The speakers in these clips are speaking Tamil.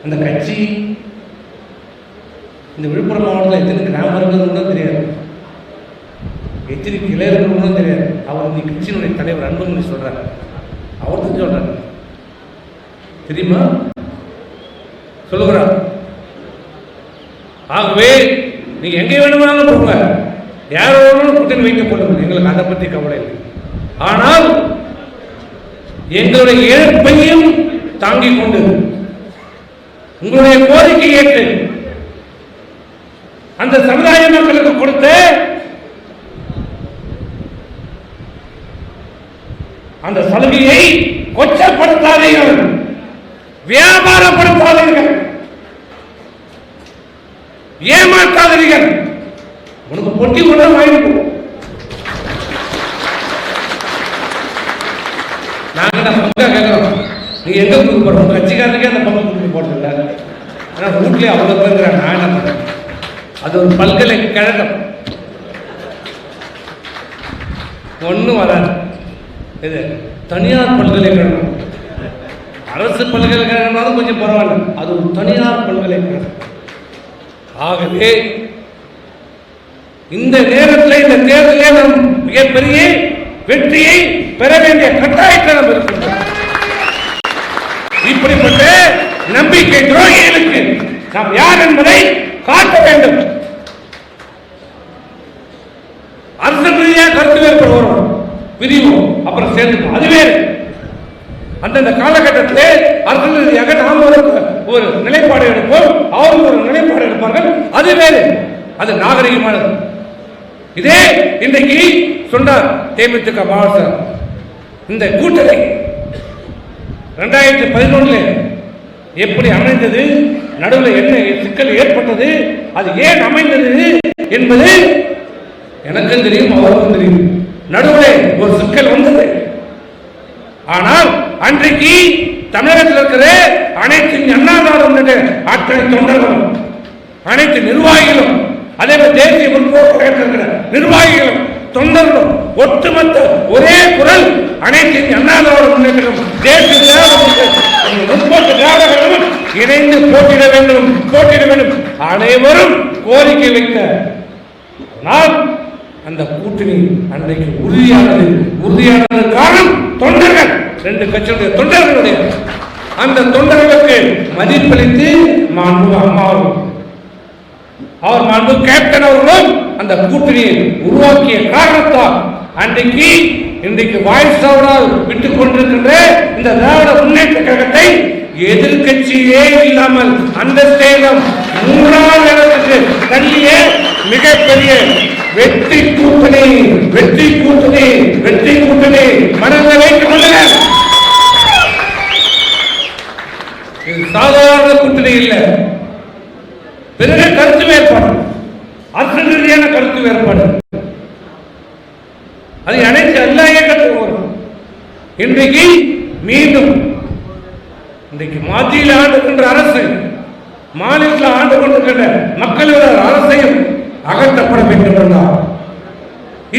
அந்த கட்சி இந்த விழுப்புரம் மாவட்டத்தில் எத்தனை கிராமம் இருக்குதுன்னு தெரியாது, எத்தனை கிளை இருக்குன்னு தெரியாது. அவர் இந்த கட்சியினுடைய தலைவர் அன்புமணி சொல்றாரு, அவர்தான் சொல்றாரு தெரியுமா, சொல்லுகிறார். ஆகவே நீங்க எங்கே வேணுமானாலும் போங்க, யார் வேணுமாலும் கூட்டணி வைக்கப்படுங்க, எங்களுக்கு அதை பற்றி கவலை இல்லை. ஆனால் எங்களுடைய இழப்பையும் தாங்கிக் கொண்டு உங்களுடைய கோரிக்கை ஏற்று அந்த சமுதாய மக்களுக்கு கொடுத்த அந்த சலுகையை கொச்சப்படுத்தாதீர்கள், வியாபாரப்படுத்தாதீர்கள், ஏமாற்றாதீர்கள். உனக்கு பொட்டி கொண்டு வாங்கிப்போம். நாங்க பங்கா கேட்கிறோம், நீ எங்க கொடுக்க போறோம்? கட்சிக்காரனுக்கே அந்த பங்கு கொடுக்க போறதில்ல. ஆனா வீட்லயே அவ்வளவு பேருங்கிறாங்க. நான் என்ன பண்றேன்? அது ஒரு பல்கலைக்கழகம், ஒன்றும் வராது. இது தனியார் பல்கலைக்கழகம். அரசு பல்கலைக்கழகம் கொஞ்சம் பரவாயில்ல, அது ஒரு தனியார் பல்கலைக்கழகம். ஆகவே இந்த நேரத்தில் இந்த தேர்தலில் நாம் மிகப்பெரிய வெற்றியை பெற வேண்டிய கட்டாயத்தில் நாம் இருக்கின்றோம். இப்படிப்பட்ட நம்பிக்கை துரோகிகளுக்கு நாம் யார் என்பதை காட்ட வேண்டும். அரசு ரீதியாக கருத்து வேறுபாடு வரும், பிரிவோம், அப்புறம் சேர்ந்து அது வேறு. அந்தந்த காலகட்டத்தில் அரசு ரீதியாக நாம் ஒரு நிலைப்பாடு எடுப்போம், அவர்கள் ஒரு நிலைப்பாடு எடுப்பார்கள், அது வேறு, அது நாகரிகமானது. இதே இன்றைக்கு சொன்னார் தேமுதிக மாவட்ட இந்த கூட்டணி 2011 எப்படி அமைந்தது, நடுவில் என்ன சிக்கல் ஏற்பட்டது, அது ஏன் அமைந்தது என்பது எனக்கும் தெரியும், அவருக்கும் தெரியும். நடுவில் ஒரு சிக்கல் வந்தது. ஆனால் அன்றைக்கு தமிழகத்தில் இருக்கிற அனைத்து அண்ணாதாரம் அத்தனை தொண்டர்களும், அனைத்து நிர்வாகிகளும், அதே போல தேசிய முற்போக்கு நிர்வாகிகளும் தொண்டர்களும் ஒட்டுமொத்த ஒரே குரல் அனைத்து அண்ணாதாரம் முன்னேற்றம் தேசிய முற்போக்கு திராவிடர்களும் இணைந்து போட்டியிட வேண்டும், போட்டியிட வேண்டும் அனைவரும் கோரிக்கை வைக்க நாம் அந்த கூட்டணி அன்றைக்கு உறுதியானது காரணம் தொண்டர்கள், ரெண்டு கட்சியுடைய தொண்டர்களுடைய அந்த தொண்டர்களுக்கு மதிப்பளித்து மாண்பு அம்மாவும் அவர் மாண்பு கேப்டன் அவர்களும் அந்த கூட்டணியை உருவாக்கிய காரணத்தால் அன்றைக்கு இன்றைக்கு வாய்ஸ் அவரால் விட்டுக் கொண்டிருக்கின்ற இந்த திராவிட முன்னேற்ற கழகத்தை எதிர்கட்சியே இல்லாமல் அந்த சேதம் 3ஆம் இடத்துக்கு தள்ளிய மிகப்பெரிய வெற்றி கூட்டணி மனதில் வைத்துக் கொள்ளுங்கள். இது சாதாரண கூட்டணி இல்லை. பிறகு கருத்து வேறுபாடு, அரசு ரீதியான கருத்து வேறுபாடு, அது அனைத்து எல்லா இயக்கத்துக்கும் வரும். இன்றைக்கு மீண்டும் இன்றைக்கு மத்தியில் ஆண்டுகின்ற அரசு, மாநிலத்தில் ஆண்டு கொண்டிருக்கின்ற மக்களோட அரசையும் அகற்றப்பட வேண்டும் என்றால்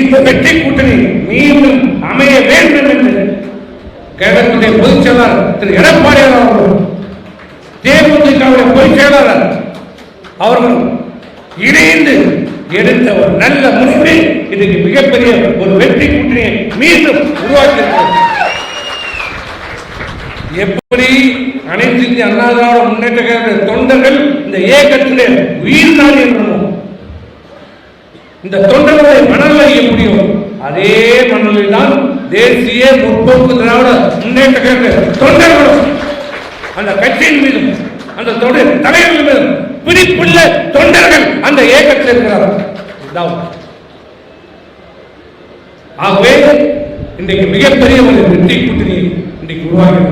இந்த வெற்றி கூட்டணி மீண்டும் அமைய வேண்டும் என்று கழகத்துடைய பொதுச் செயலாளர் திரு எடப்பாடியார் அவர்கள், தேமுதிகவுடைய பொதுச் செயலாளர் அவர்கள் இணைந்து எடுத்த ஒரு நல்ல முடிவை இதுக்கு மிகப்பெரிய ஒரு வெற்றி கூட்டணியை மீண்டும் உருவாக்கியிருக்கிறது. எப்படி அனைத்து இந்திய அண்ணா திராவிட முன்னேற்ற கழக தொண்டர்கள் இந்த இயக்கத்திலே உயிர் நாள் என்றும் இந்த தொண்டர்களை மணல் அறிய முடியும், அதே மணலில் தான் தேசிய முற்போக்கு திராவிட முன்னேற்ற கழக தொண்டர்களும் அந்த கட்சியின் மீதும் அந்த தொடர் தலைவர்கள் மீதும் பிடிப்புள்ள தொண்டர்கள் அந்த இயக்கத்தில் இருக்கிறார்கள். ஆகவே இன்றைக்கு மிகப்பெரிய ஒரு வெற்றி கூட்டணியை இன்றைக்கு உருவாக்கி